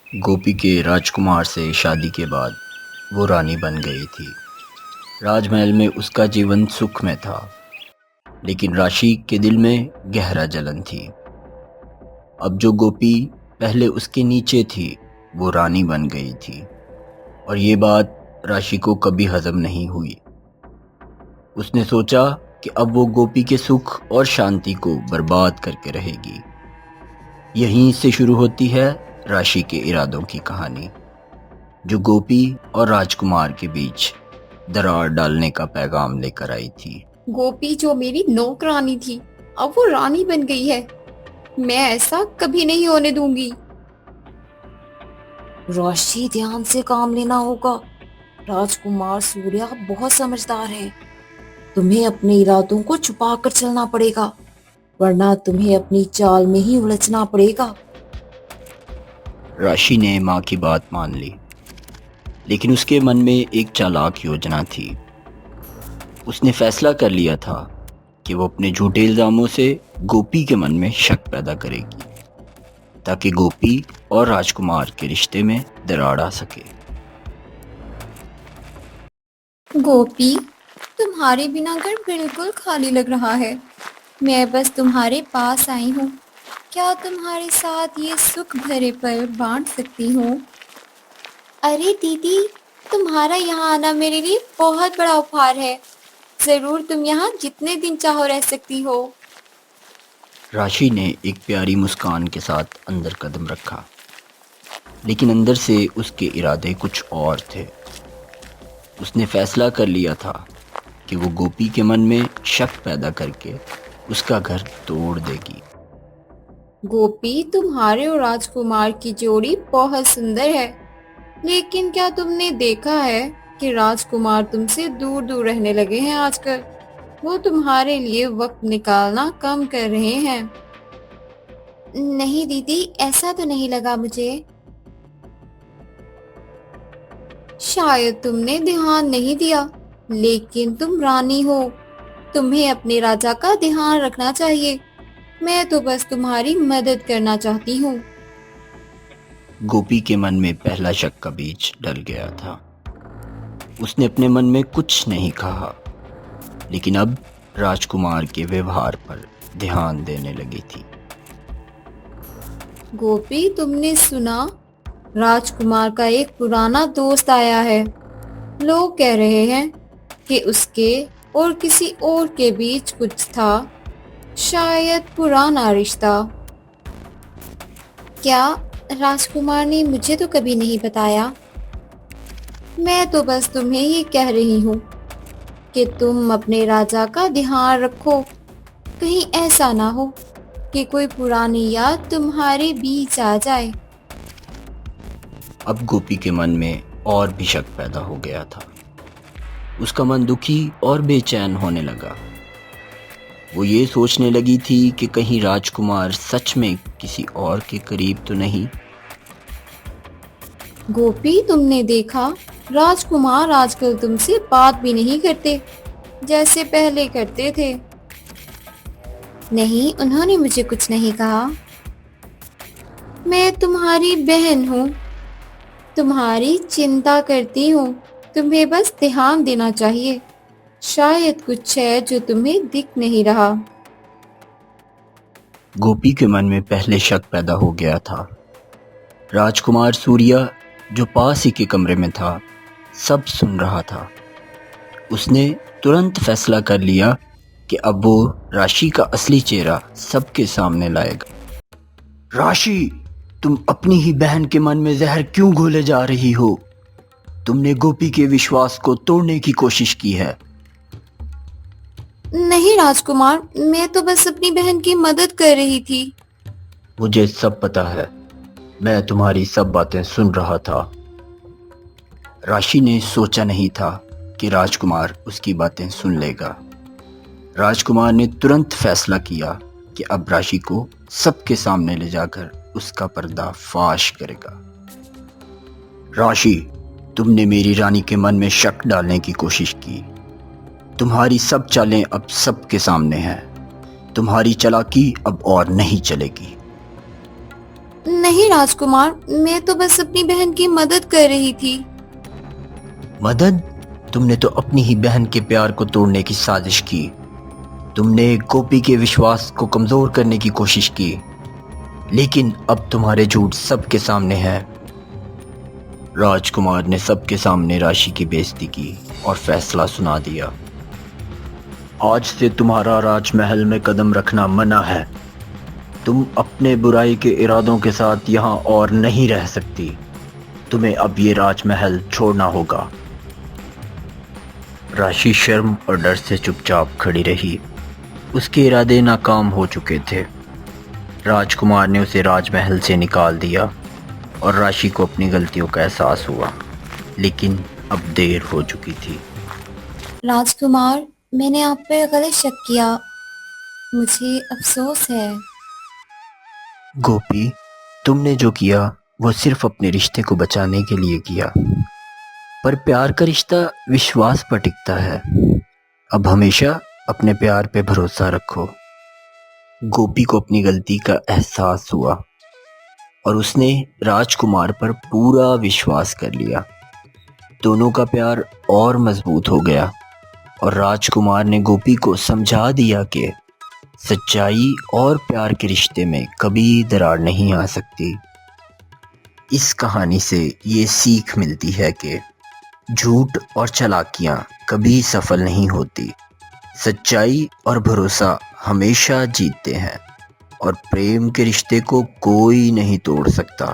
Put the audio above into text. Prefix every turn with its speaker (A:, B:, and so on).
A: गोपी के राजकुमार से शादी के बाद वो रानी बन गई थी। राजमहल में उसका जीवन सुख में था, लेकिन राशि के दिल में गहरा जलन थी। अब जो गोपी पहले उसके नीचे थी, वो रानी बन गई थी, और ये बात राशि को कभी हजम नहीं हुई। उसने सोचा कि अब वो गोपी के सुख और शांति को बर्बाद करके रहेगी। यहीं से शुरू होती है राशि के इरादों की कहानी, जो गोपी और राजकुमार के बीच दरार डालने का पैगाम लेकर आई थी।
B: गोपी जो मेरी नौकरानी थी, अब वो रानी बन गई है। मैं ऐसा कभी नहीं होने दूंगी।
C: रोशी, ध्यान से काम लेना होगा। राजकुमार सूर्या बहुत समझदार है। तुम्हें अपने इरादों को छुपा कर चलना पड़ेगा, वरना तुम्हें अपनी चाल में ही उलझना पड़ेगा।
A: राशि ने माँ की बात मान ली, लेकिन उसके मन में एक चालाक योजना थी। उसने फैसला कर लिया था कि वो अपने झूठे इल्जामों से गोपी के मन में शक पैदा करेगी, ताकि गोपी और राजकुमार के रिश्ते में दरार आ सके।
B: गोपी, तुम्हारे बिना घर बिल्कुल खाली लग रहा है। मैं बस तुम्हारे पास आई हूँ। क्या तुम्हारे साथ ये सुख भरे पल बांट सकती हूँ? अरे दीदी, तुम्हारा यहाँ आना मेरे लिए बहुत बड़ा उपहार है। जरूर तुम यहाँ जितने दिन चाहो रह सकती हो।
A: राशि ने एक प्यारी मुस्कान के साथ अंदर कदम रखा, लेकिन अंदर से उसके इरादे कुछ और थे। उसने फैसला कर लिया था कि वो गोपी के मन में शक पैदा करके उसका घर तोड़ देगी।
B: गोपी, तुम्हारे और राजकुमार की जोड़ी बहुत सुंदर है, लेकिन क्या तुमने देखा है कि राजकुमार तुमसे दूर दूर रहने लगे हैं आजकल? वो तुम्हारे लिए वक्त निकालना कम कर रहे हैं। नहीं दीदी, ऐसा तो नहीं लगा मुझे। शायद तुमने ध्यान नहीं दिया, लेकिन तुम रानी हो। तुम्हें अपने राजा का ध्यान रखना चाहिए। मैं तो बस तुम्हारी मदद करना चाहती हूँ।
A: गोपी के मन में पहला शक का बीज डल गया था। उसने अपने मन में कुछ नहीं कहा, लेकिन अब राजकुमार के व्यवहार पर ध्यान देने लगी थी।
B: गोपी, तुमने सुना? राजकुमार का एक पुराना दोस्त आया है। लोग कह रहे हैं कि उसके और किसी और के बीच कुछ था, शायद पुराना रिश्ता। क्या? राजकुमार ने मुझे तो कभी नहीं बताया। मैं तो बस तुम्हें ये कह रही हूँ कि तुम अपने राजा का ध्यान रखो। कहीं ऐसा ना हो कि कोई पुरानी याद तुम्हारे बीच आ जाए।
A: अब गोपी के मन में और भी शक पैदा हो गया था। उसका मन दुखी और बेचैन होने लगा। वो ये सोचने लगी थी कि कहीं राजकुमार सच में किसी और के करीब तो नहीं।
B: गोपी, तुमने देखा? राजकुमार आजकल तुमसे बात भी नहीं करते जैसे पहले करते थे। नहीं, उन्होंने मुझे कुछ नहीं कहा। मैं तुम्हारी बहन हूँ, तुम्हारी चिंता करती हूँ। तुम्हें बस ध्यान देना चाहिए। शायद कुछ है जो तुम्हें दिख नहीं रहा।
A: गोपी के मन में पहले शक पैदा हो गया था। राजकुमार सूर्या, जो पास ही के कमरे में था, सब सुन रहा था। उसने तुरंत फैसला कर लिया कि अब वो राशि का असली चेहरा सबके सामने लाएगा। राशि, तुम अपनी ही बहन के मन में जहर क्यों घोले जा रही हो? तुमने गोपी के विश्वास को तोड़ने की कोशिश की है।
B: नहीं राजकुमार, मैं तो बस अपनी बहन की मदद कर रही थी।
A: मुझे सब पता है, मैं तुम्हारी सब बातें सुन रहा था। राशि ने सोचा नहीं था कि राजकुमार उसकी बातें सुन लेगा। राजकुमार ने तुरंत फैसला किया कि अब राशि को सबके सामने ले जाकर उसका पर्दा फाश करेगा। राशि, तुमने मेरी रानी के मन में शक डालने की कोशिश की। तुम्हारी सब चालें अब सबके सामने हैं। तुम्हारी चालाकी अब और नहीं चलेगी।
B: नहीं राजकुमार, मैं तो बस अपनी बहन की मदद कर रही थी।
A: मदद? तुमने तो अपनी ही बहन के प्यार को तोड़ने की साजिश की। तुमने गोपी के विश्वास को कमजोर करने की कोशिश की, लेकिन अब तुम्हारे झूठ सबके सामने है। राजकुमार ने सबके सामने राशि की बेइज्जती की और फैसला सुना दिया। आज से तुम्हारा राजमहल में कदम रखना मना है। तुम अपने बुराई के इरादों के साथ यहाँ और नहीं रह सकती। तुम्हें अब ये राजमहल छोड़ना होगा। राशि शर्म और डर से चुपचाप खड़ी रही। उसके इरादे नाकाम हो चुके थे। राजकुमार ने उसे राजमहल से निकाल दिया और राशि को अपनी गलतियों का एहसास हुआ, लेकिन अब देर हो चुकी थी।
B: राजकुमार, मैंने आप पर गलत शक किया। मुझे अफसोस है।
A: गोपी, तुमने जो किया वो सिर्फ अपने रिश्ते को बचाने के लिए किया, पर प्यार का रिश्ता विश्वास पर टिकता है। अब हमेशा अपने प्यार पे भरोसा रखो। गोपी को अपनी गलती का एहसास हुआ और उसने राजकुमार पर पूरा विश्वास कर लिया। दोनों का प्यार और मजबूत हो गया और राजकुमार ने गोपी को समझा दिया कि सच्चाई और प्यार के रिश्ते में कभी दरार नहीं आ सकती। इस कहानी से ये सीख मिलती है कि झूठ और चालाकियां कभी सफल नहीं होती। सच्चाई और भरोसा हमेशा जीतते हैं और प्रेम के रिश्ते को कोई नहीं तोड़ सकता।